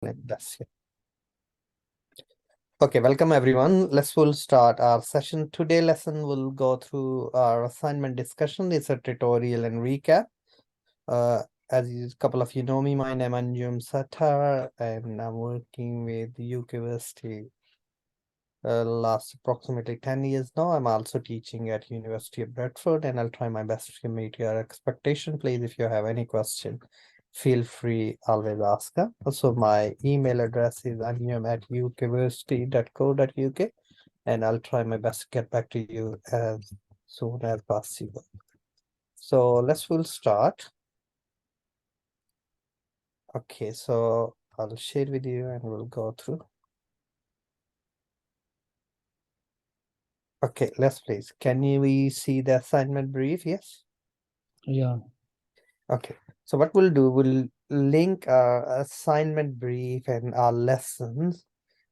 That's it. Okay, welcome everyone. We'll start our session. Today lesson will go through our assignment discussion. It's a tutorial and recap. As a couple of you know me, my name is Anjum Sattar and I'm working with UK University last approximately 10 years now. I'm also teaching at University of Bradford and I'll try my best to meet your expectation. Please, if you have any question, feel free, always ask. Also, my email address is anjum@ukuniversity.co.uk and I'll try my best to get back to you as soon as possible. So we'll start. Okay, so I'll share with you and we'll go through. Okay, please. Can we see the assignment brief? Yes. Yeah. Okay, so what we'll do, we'll link our assignment brief and our lessons,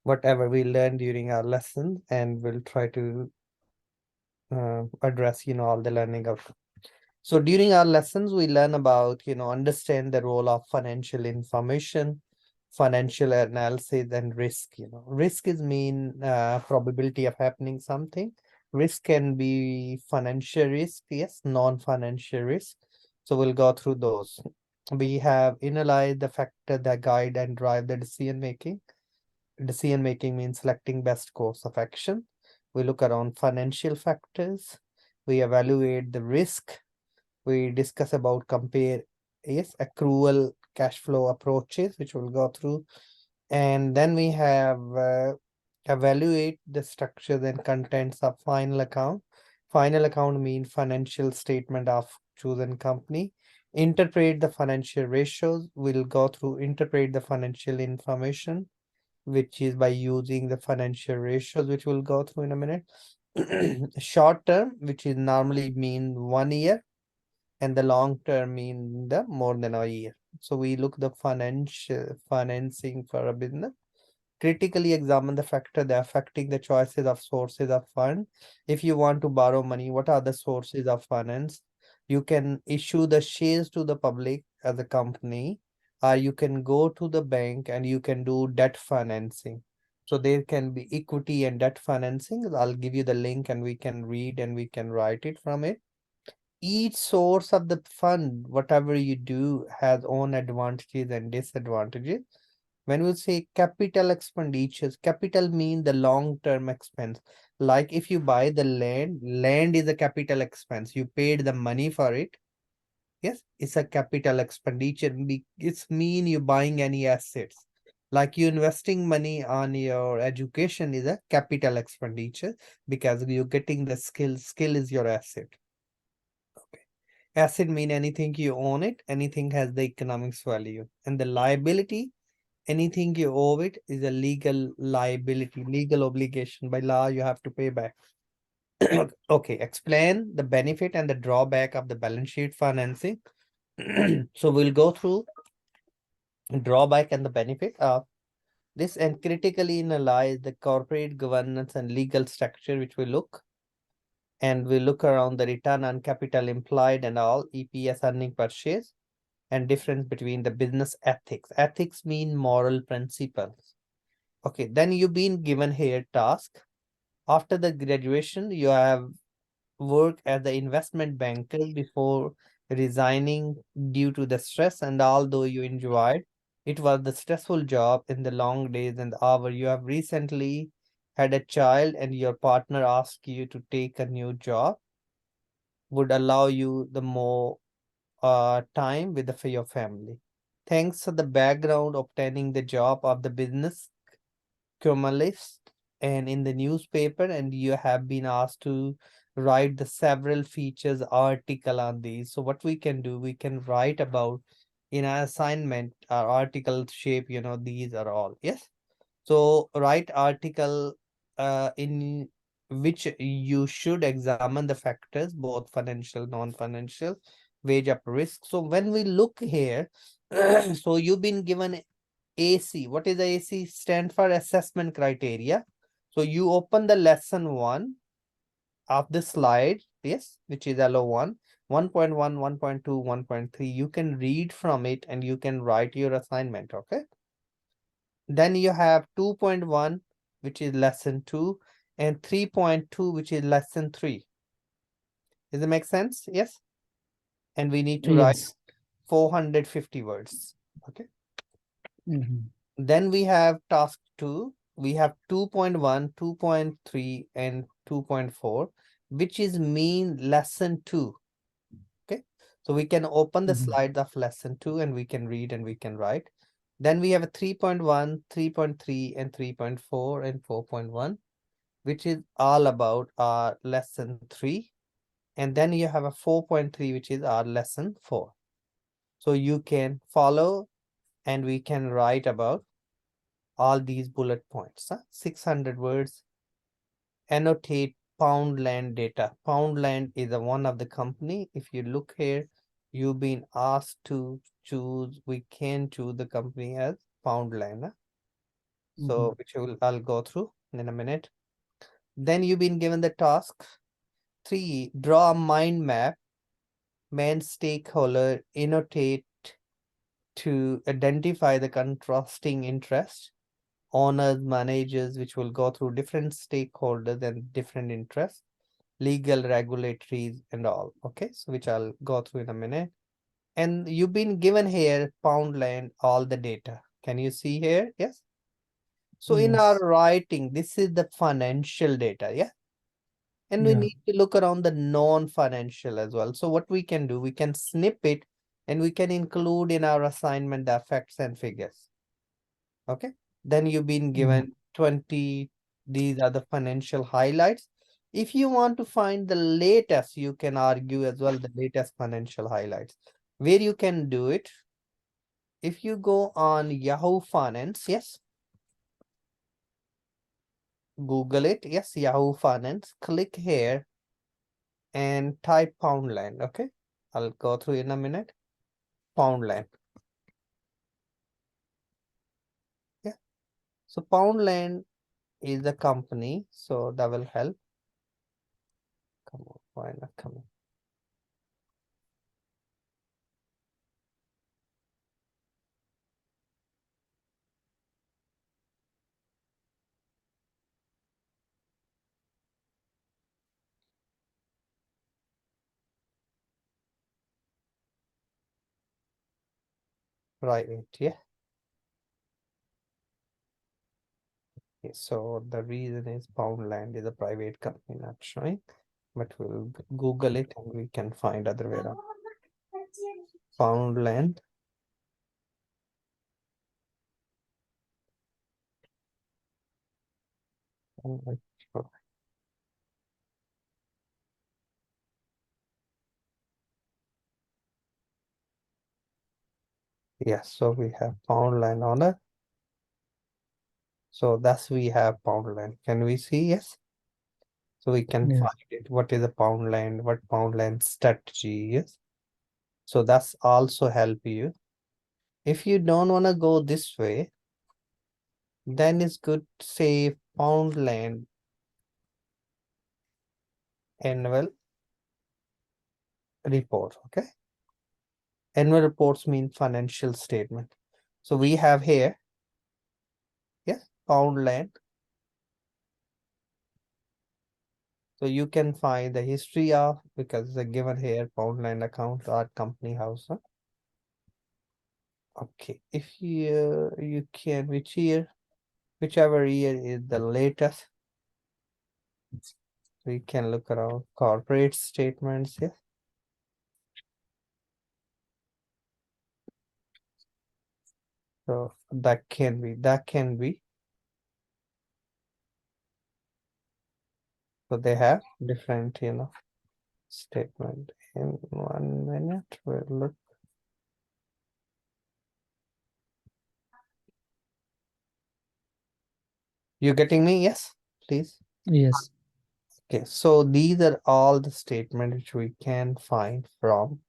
whatever we learned during our lessons, and we'll try to address, all the learning of. So during our lessons, we learn about, understand the role of financial information, financial analysis, and risk. Risk is mean probability of happening something. Risk can be financial risk, yes, non-financial risk. So we'll go through those. We have analyzed the factor that guide and drive the decision making. Decision making means selecting best course of action. We look around financial factors. We evaluate the risk. We discuss about compare, yes, accrual cash flow approaches, which we'll go through. And then we have evaluate the structures and contents of final account. Final account means financial statement of chosen company. Interpret the financial ratios. We'll go through interpret the financial information, which is by using the financial ratios, which we'll go through in a minute. Short term, which is normally mean 1 year, and the long term mean the more than a year. So we look the financing for a business. Critically examine the factor that affecting the choices of sources of fund. If you want to borrow money, what are the sources of finance? You can issue the shares to the public as a company, or you can go to the bank and you can do debt financing. So there can be equity and debt financing. I'll give you the link and we can read and we can write it from it. Each source of the fund, whatever you do, has own advantages and disadvantages. When we say capital expenditures, capital mean the long-term expense. Like if you buy the land is a capital expense. You paid the money for it. Yes, it's a capital expenditure. It's mean you buying any assets. Like you investing money on your education is a capital expenditure because you're getting the skill. Skill is your asset. Asset mean anything you own it, anything has the economics value. And the liability, anything you owe it is a legal liability, legal obligation. By law, you have to pay back. Okay, explain the benefit and the drawback of the balance sheet financing. So we'll go through drawback and the benefit of this and critically analyze the corporate governance and legal structure, which we look. And we look around the return on capital implied and all EPS earning per share and difference between the business ethics. Ethics mean moral principles. Okay, then you've been given here task. After the graduation, you have worked as the investment banker before resigning due to the stress. And although you enjoyed, it was the stressful job in the long days and hour. You have recently had a child and your partner asked you to take a new job, would allow you the more time with your family. Thanks to the background obtaining the job of the business journalist and in the newspaper, and you have been asked to write the several features article on these. So what we can do, we can write about in our assignment, our article shape, these are all. Yes. So write article in which you should examine the factors, both financial, non-financial, wage up risk. So when we look here, so you've been given AC. What is the AC? Stand for assessment criteria. So you open the lesson 1 of the slide, yes, which is LO1, 1.1, 1.2, 1.3. You can read from it and you can write your assignment, okay? Then you have 2.1, which is lesson 2, and 3.2, which is lesson 3. Does it make sense? Yes. And we need to write Yes. 450 words. Okay. Mhm. Then we have task 2. We have 2.1, 2.3, and 2.4, which is mean lesson 2. Okay. So we can open the Mhm. slides of lesson 2 and we can read and we can write. Then we have a 3.1, 3.3, and 3.4, and 4.1, which is all about our lesson 3. And then you have a 4.3, which is our lesson 4. So you can follow and we can write about all these bullet points. 600 words. Annotate Poundland data. Poundland is one of the company. If you look here, you've been asked to choose. We can choose the company as Poundland. So which I'll go through in a minute. Then you've been given the task 3. Draw a mind map. Main stakeholder annotate to identify the contrasting interests. Owners, managers, which will go through different stakeholders and different interests, legal, regulatory, and all. Okay, so which I'll go through in a minute. And you've been given here Poundland all the data. Can you see here? Yes. So in our Yes. writing, this is the financial data. Yeah. And we Yeah. need to look around the non-financial as well. So what we can do, we can snip it and we can include in our assignment the facts and figures. Okay. Then you've been given 20. These are the financial highlights. If you want to find the latest, you can argue as well the latest financial highlights. Where you can do it, if you go on Yahoo Finance, yes, Google it, yes, Yahoo Finance, click here and type Poundland. Okay, I'll go through in a minute. Poundland. Yeah, so Poundland is the company, so that will help. Come on, why not coming? Private, yeah. Okay, so the reason is Poundland is a private company not showing, but we'll Google it and we can find other way around. Poundland. Yes, so we have Poundland on it. So that's we have Poundland. Can we see? Yes. So we can Yeah. find it. What is a Poundland? What Poundland strategy is? So that's also help you. If you don't want to go this way, then it's good to say Poundland annual report. Okay. Annual reports mean financial statement. So we have here, yes, Poundland. So you can find the history of, because the given here, Poundland account or company house. Huh? Okay, if you can, which year, whichever year is the latest, we can look around corporate statements. Yes. So that can be. So they have different, statement. In 1 minute, we'll look. You getting me? Yes, please. Yes. Okay, so these are all the statements which we can find from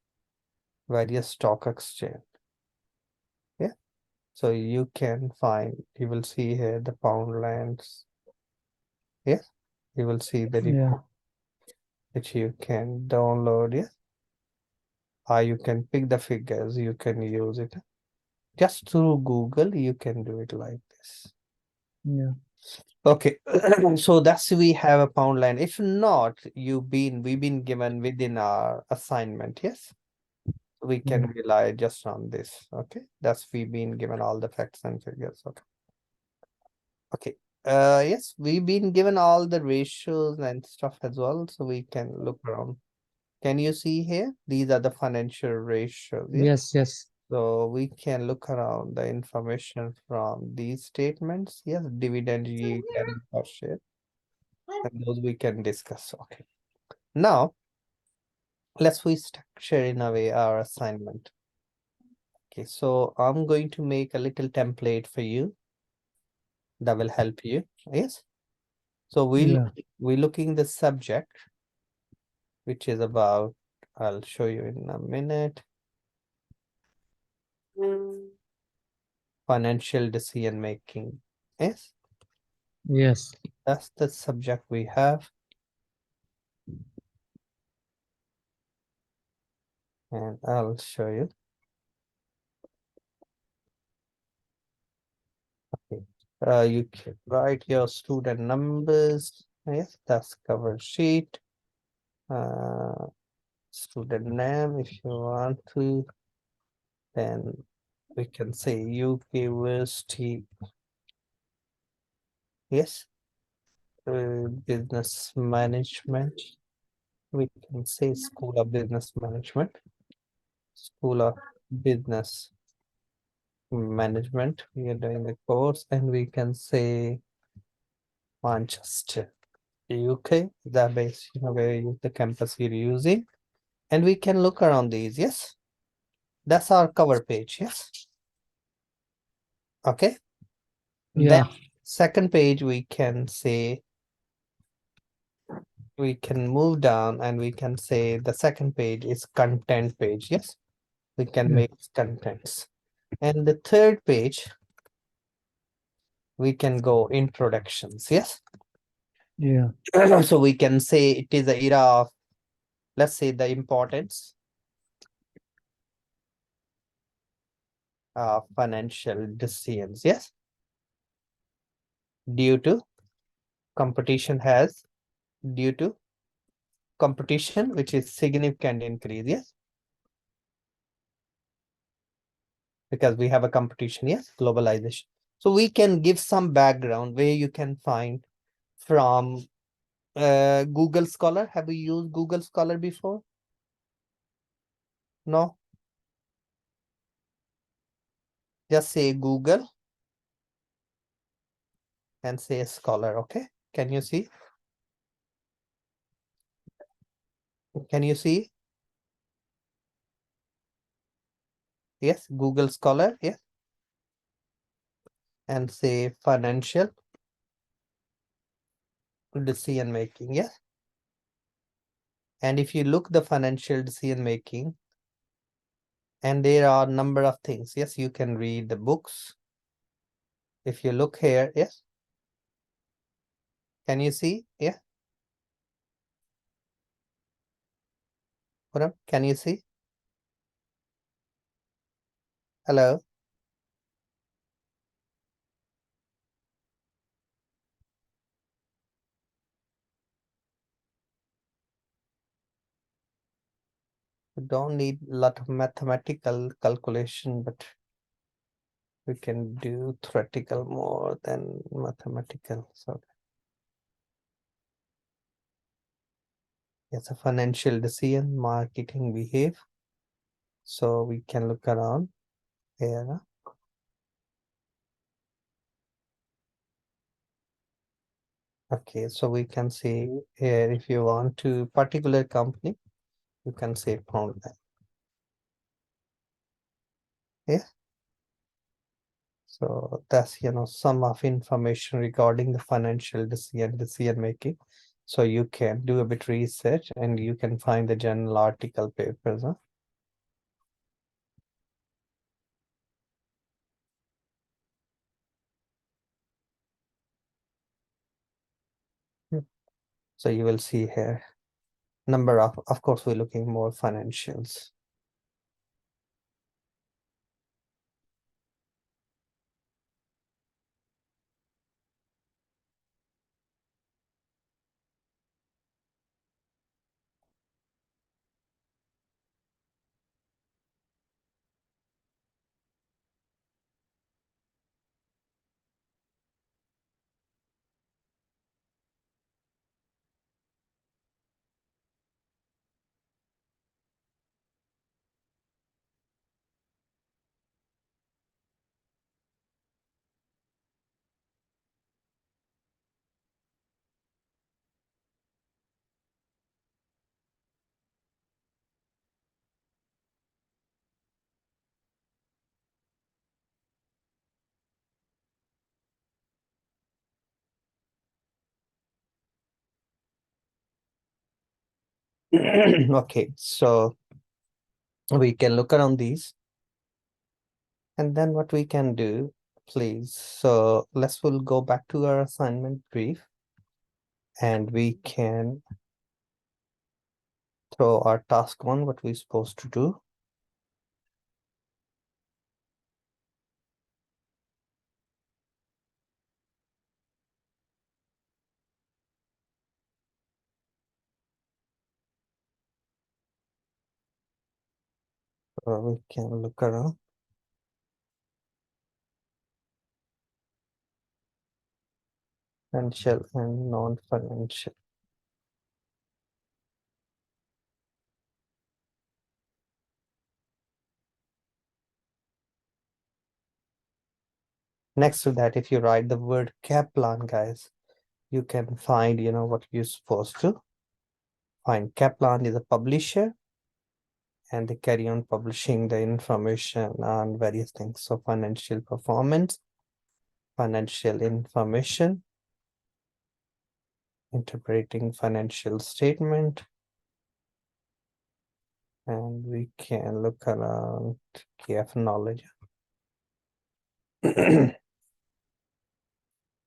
various stock exchange. Yeah, so you can find, you will see here the Poundlands. Yes, you will see the Yeah. report which you can download. Yes, or you can pick the figures, you can use it. Just through Google, you can do it like this. Yeah. Okay, so that's we have a pound line. If not, we've been given within our assignment, yes? We can Yeah. rely just on this, okay? That's we've been given all the facts and figures, okay? Okay, yes, we've been given all the ratios and stuff as well, so we can look around. Can you see here? These are the financial ratios, yeah? Yes, yes. So we can look around the information from these statements, yes, dividend yield and per share, and those we can discuss, okay? Now, let's we structure in a way our assignment. Okay, so I'm going to make a little template for you that will help you, yes? So Yeah. we looking the subject, which is about, I'll show you in a minute. Financial decision making, yes? Yes. That's the subject we have. And I'll show you. Okay. You can write your student numbers. Yes, that's cover sheet. Student name if you want to. Then we can say University. Yes. Business management. We can say School of Business Management. School of Business Management. We are doing the course, and we can say Manchester, UK. That base, where the campus we're using. And we can look around these, yes. That's our cover page, yes. Okay. Then Yeah. second page, we can say, we can move down and we can say the second page is content page, yes. We can Yeah. make contents. And the third page, we can go introductions, yes. Yeah. So we can say it is the era of, let's say, the importance of financial decisions, yes. Due to competition has, due to competition, which is significant increase, yes. Because we have a competition, yes, globalization. So we can give some background where you can find from Google Scholar. Have you used Google Scholar before? No? Just say Google and say Scholar, okay? Can you see? Can you see? Yes, Google Scholar, yes. And say financial decision making, yes. And if you look the financial decision making, and there are number of things, yes, you can read the books. If you look here, yes. Can you see? Yeah. Puram, can you see? Hello. You don't need a lot of mathematical calculation, but we can do theoretical more than mathematical. So it's a financial decision, marketing behave. So we can look around here. Okay, so we can see here if you want to particular company, you can say pound that. Yeah. So that's some of information regarding the financial decision making. So you can do a bit research and you can find the journal article papers. Huh? Yep. So you will see here number of course we're looking more financials. Okay, so we can look around these. And then what we can do, please. So we'll go back to our assignment brief and we can throw our task on what we're supposed to do. We can look around. Financial and non-financial. Next to that, if you write the word Kaplan, guys, you can find, what you're supposed to find. Kaplan is a publisher and they carry on publishing the information on various things. So financial performance, financial information, interpreting financial statement, and we can look around KF knowledge.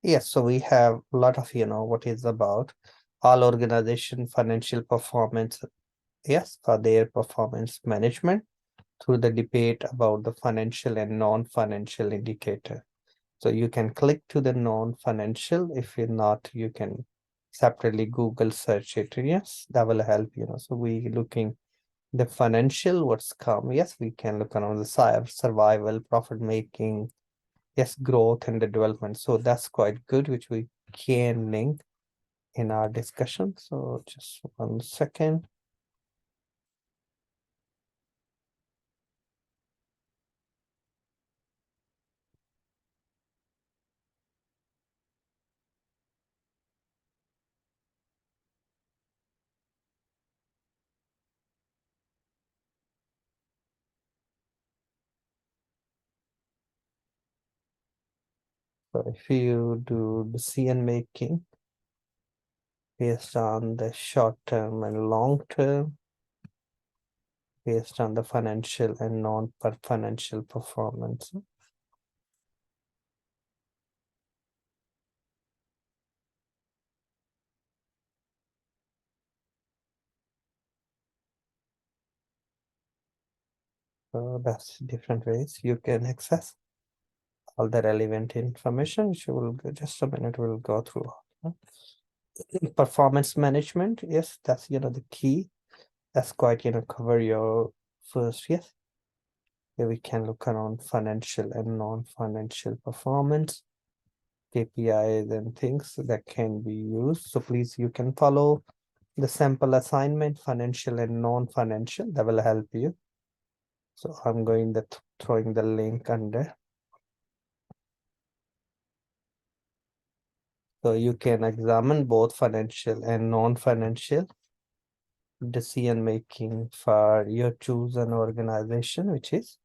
Yes, so we have a lot of, what is about all organization financial performance. Yes, for their performance management through the debate about the financial and non-financial indicator. So you can click to the non-financial. If you're not, you can separately Google search it. Yes, that will help, So we looking the financial, what's come. Yes, we can look around the survival, profit making, yes, growth and the development. So that's quite good, which we can link in our discussion. So just 1 second. So if you do decision making based on the short term and long term, based on the financial and non-financial performance. So that's different ways you can access all the relevant information, which will go, just a minute, we'll go through. Performance management, yes, that's the key. That's quite cover your first, yes. Here we can look around financial and non-financial performance, KPIs and things that can be used. So please, you can follow the sample assignment, financial and non-financial, that will help you. So I'm going to throwing the link under. So you can examine both financial and non-financial decision making for your chosen organization, which is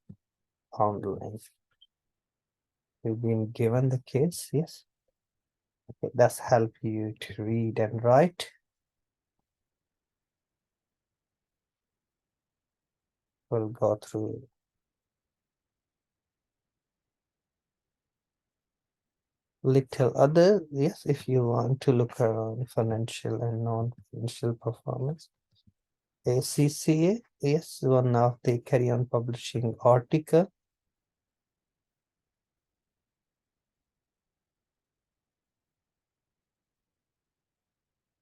online. You've been given the case, yes. Okay, that's help you to read and write. We'll go through. Little other, yes, if you want to look around financial and non-financial performance. ACCA, yes, one of the carry on publishing article.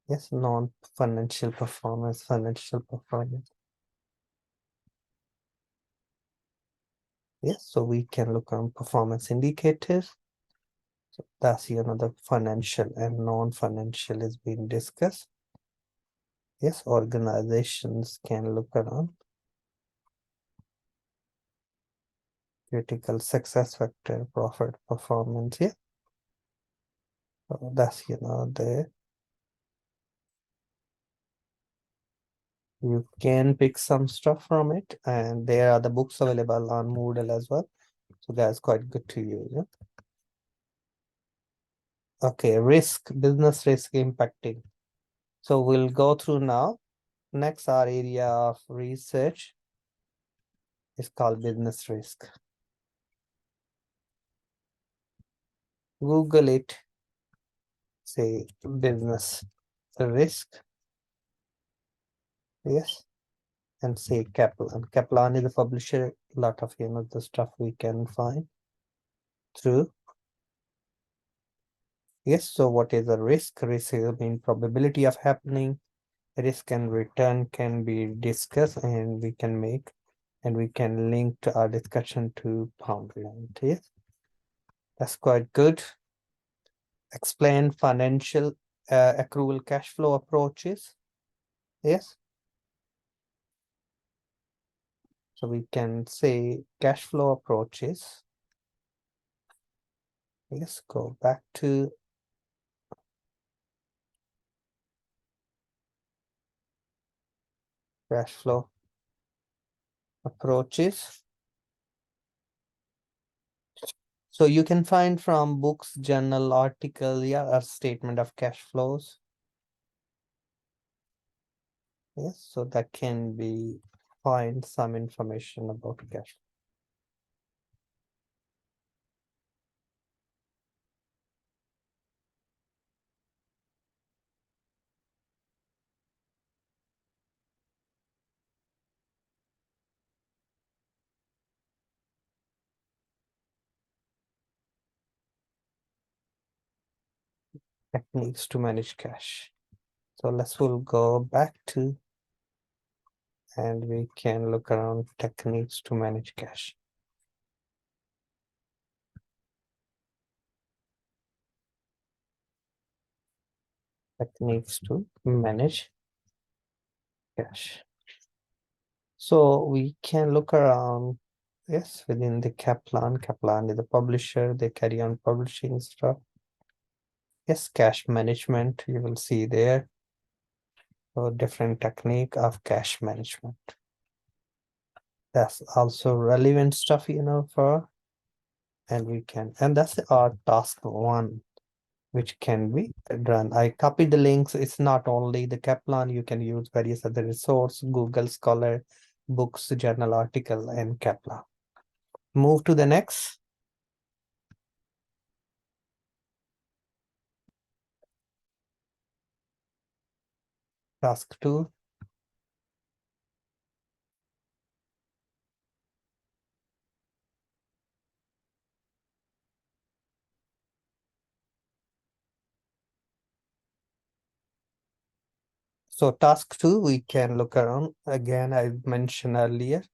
Yes, non-financial performance, financial performance. Yes, so we can look on performance indicators. So that's the financial and non-financial is being discussed. Yes, organizations can look around critical success factor, profit performance. Yeah, so that's the you can pick some stuff from it, and there are the books available on Moodle as well. So that's quite good to use. Yeah? Okay, business risk impacting. So we'll go through now. Next, our area of research is called business risk. Google it, say business risk. Yes. And say Kaplan. Kaplan is a publisher. A lot of the stuff we can find through. Yes. So what is a risk? Risk is the mean probability of happening. Risk and return can be discussed, and we can make, and we can link to our discussion to Poundland. Yes, that's quite good. Explain financial accrual cash flow approaches. Yes. So we can say cash flow approaches. Yes, go back to cash flow approaches. So you can find from books, journal, article, yeah, a statement of cash flows. Yes, so that can be find some information about cash. Techniques to manage cash. So we'll go back to, and we can look around techniques to manage cash. Techniques to manage cash. So we can look around, yes, within the Kaplan. Kaplan is the publisher, they carry on publishing stuff. Yes, cash management, you will see there. So different technique of cash management. That's also relevant stuff, for, and we can, and that's our task one, which can be done. I copied the links. It's not only the Kaplan, you can use various other resources, Google Scholar, books, journal article, and Kaplan. Move to the next. Task 2. So task 2, we can look around. Again, I mentioned earlier.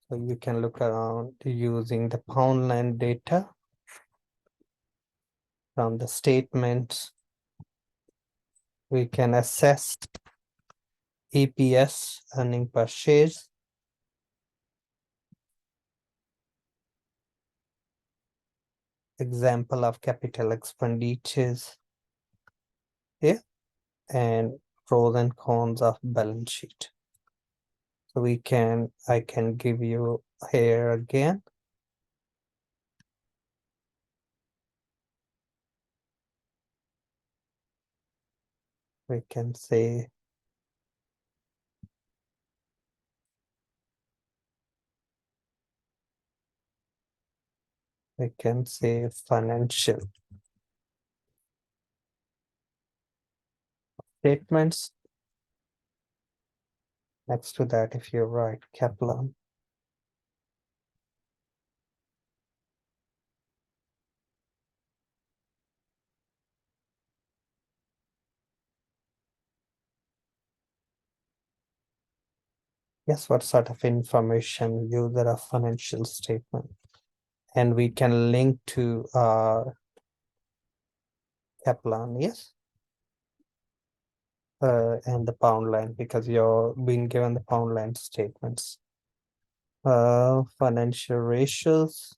So you can look around using the Poundland data from the statements. We can assess EPS, earning per shares. Example of capital expenditures here, and pros and cons of balance sheet. So I can give you here again. We can say financial statements. Next to that, if you write Kaplan, guess what sort of information user of financial statement, and we can link to Kaplan, yes, and the Poundland, because you're being given the Poundland statements. Financial ratios.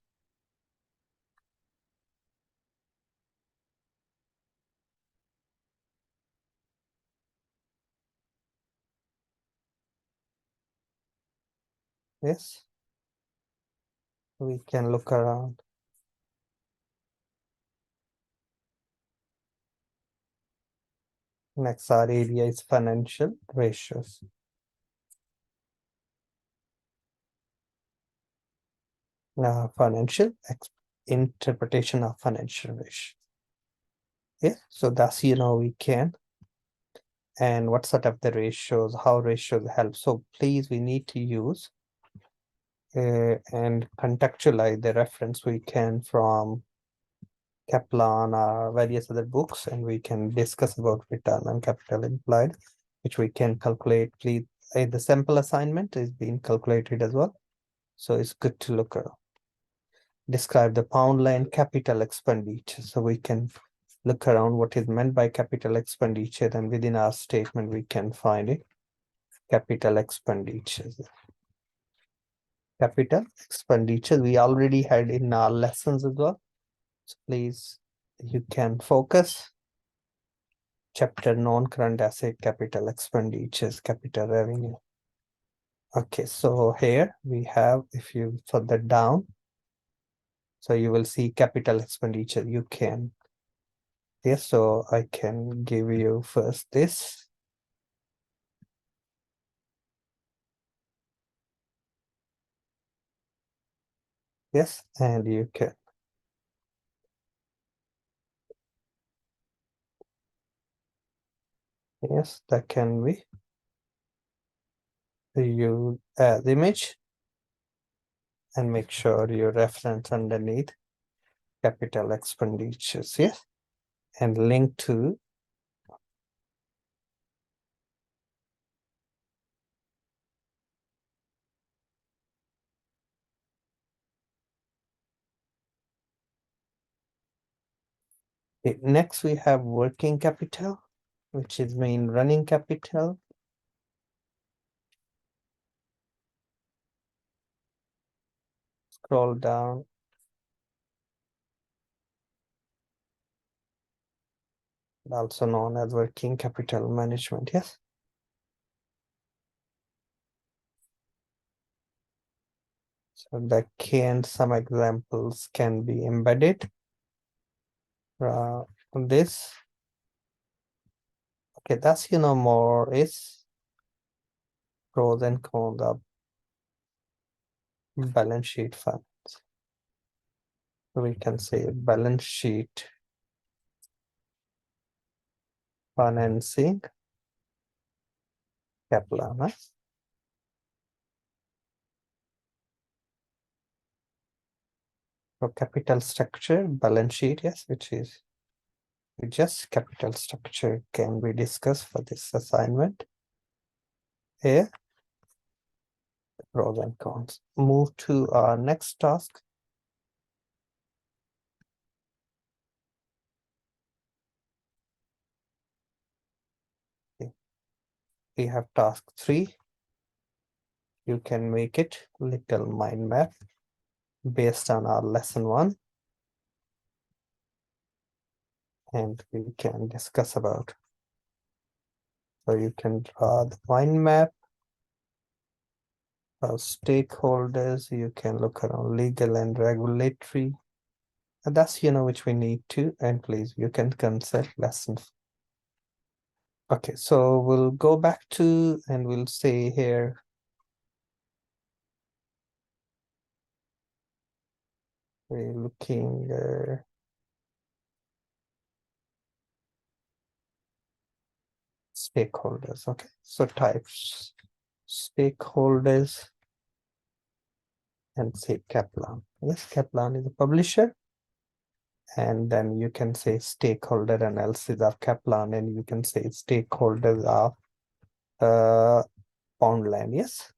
Yes, we can look around. Next, our area is financial ratios. Financial interpretation of financial ratio. Yeah, so that's, we can. And what sort of the ratios, how ratios help. So please, we need to use and contextualize the reference we can from Kaplan or various other books, and we can discuss about return on capital employed, which we can calculate. Please, the sample assignment is being calculated as well. So it's good to look at. Describe the pound line capital expenditure. So we can look around what is meant by capital expenditure, and within our statement, we can find it. Capital expenditures. Capital expenditures we already had in our lessons as well. So please, you can focus. Chapter non-current asset capital expenditures, capital revenue. Okay, so here we have, if you further down, so you will see capital expenditure. You can, yes, so I can give you first this. Yes, and you can. Yes, that can be. You add the image and make sure you reference underneath capital expenditures, yes, and link to it. Next we have working capital, which is main running capital. Scroll down. Also known as working capital management, yes. So that can, some examples can be embedded. This. Okay, that's, more is pros and cons of balance sheet funds. We can say balance sheet financing Kaplan. So capital structure, balance sheet, yes, which is just capital structure can be discussed for this assignment. Here, pros and cons. Move to our next task. Okay. We have task 3. You can make it little mind map based on our lesson 1. And we can discuss about. So you can draw the mind map. Stakeholders, you can look around legal and regulatory. And that's, which we need to, and please, you can consult lessons. Okay, so we'll go back to, and we'll say here, we're looking stakeholders. Okay, so types stakeholders and say Kaplan. Yes, Kaplan is a publisher. And then you can say stakeholder analysis of Kaplan, and you can say stakeholders of Poundland. Yes.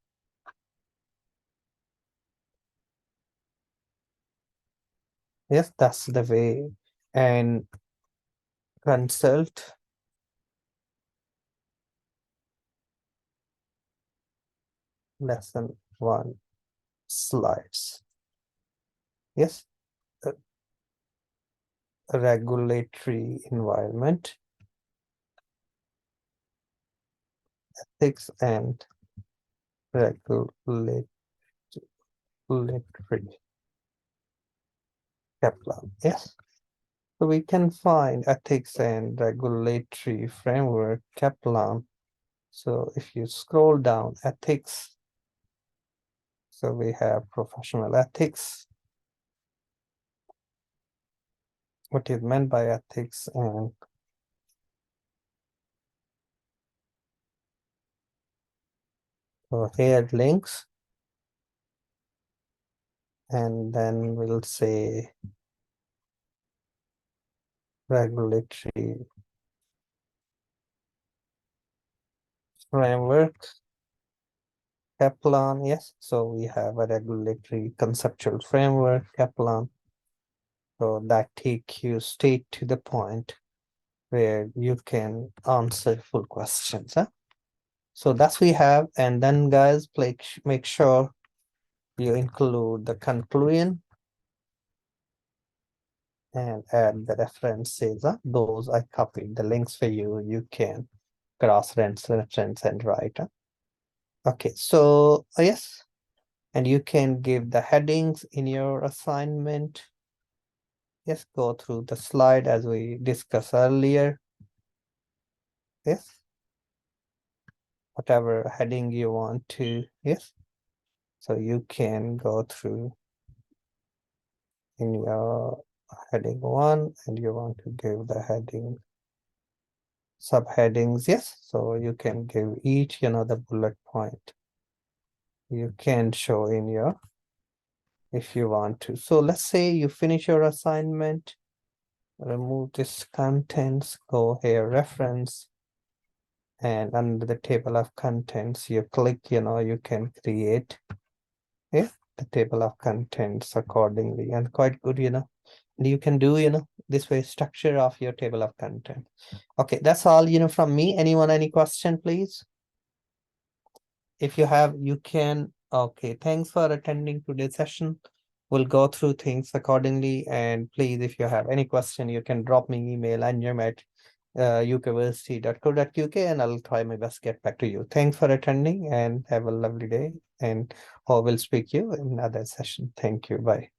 Yes, that's the way. And consult lesson 1 slides. Yes. Regulatory environment, ethics and regulatory Kaplan. Yes. So we can find ethics and regulatory framework, Kaplan. So if you scroll down, ethics, so we have professional ethics. What is meant by ethics, and so here links, and then we'll say regulatory framework, Kaplan. Yes, so we have a regulatory conceptual framework, Kaplan. So that take you straight to the point where you can answer full questions. Huh? So that's we have, and then guys, make sure you include the conclusion and add the references. Huh? Those I copied the links for you. You can cross-reference and write. Huh? Okay, so yes, and you can give the headings in your assignment. Yes, go through the slide as we discussed earlier. Yes, whatever heading you want to. Yes, so you can go through in your heading 1, and you want to give the heading subheadings. Yes, so you can give each the bullet point you can show in your, if you want to. So let's say you finish your assignment, remove this contents, go here reference, and under the table of contents you click, you can create the table of contents accordingly, and quite good, and you can do this way structure of your table of content. Okay, that's all from me. Anyone, any question, please? If you have, you can. Okay, thanks for attending today's session. We'll go through things accordingly, and please, if you have any question, you can drop me email ukversity.co.uk, and I'll try my best to get back to you. Thanks for attending, and have a lovely day, and we'll speak you in another session. Thank you. Bye.